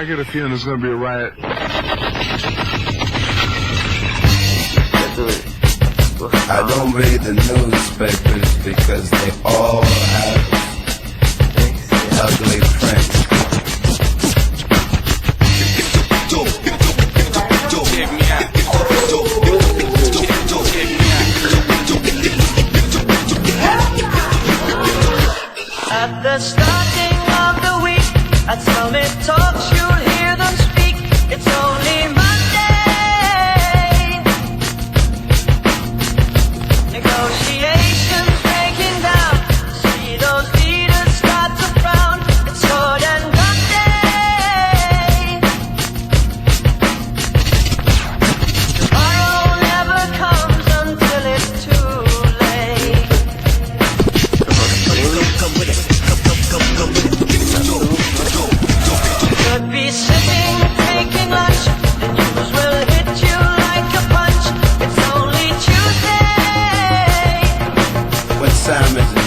I get a feeling there's gonna be a riot. I don't read the newspapers because they all have ugly print. At the starting of the week, at Summit Talks, you'll hear them speak. It's only Monday. Negotiations breaking down. See those leaders start to frown. It's sword and gun day. Tomorrow never comes until it's too late. Could be sitting, taking lunch. The news will hit you like a punch. It's only Tuesday. What time is it?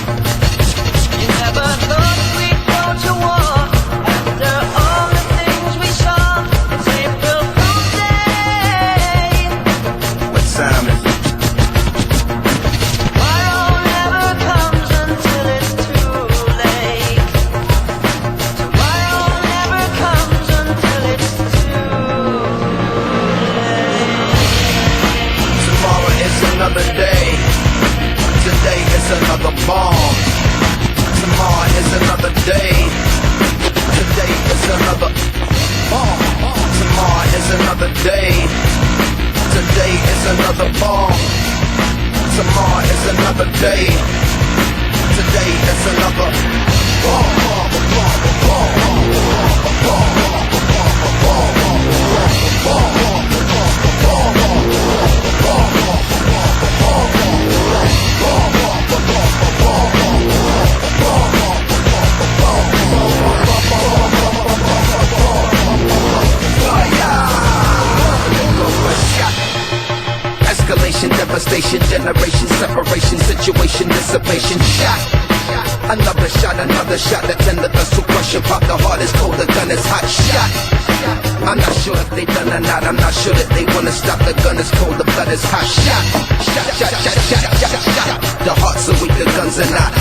You never thought we'd go to war after all the things we saw. It's April Fool's Day. What time is it? Tomorrow never comes until it's too late. Tomorrow never comes until it's too late. Tomorrow is another day. Today is another bomb. Tomorrow is another day. Today is another bomb. Tomorrow is another day. Today is another bomb. Tomorrow is another day. Today is another bomb. Escalation, devastation, generation, separation, situation, dissipation, shot. Another shot that send the vessel crushing. Pop the heart is cold, the gun is hot, shot. I'm not sure if they done or not, I'm not sure that they wanna stop. The gun is cold, the blood is hot, shot. Shot, shot, shot, shot, shot, shot. The hearts are weak, the guns are not.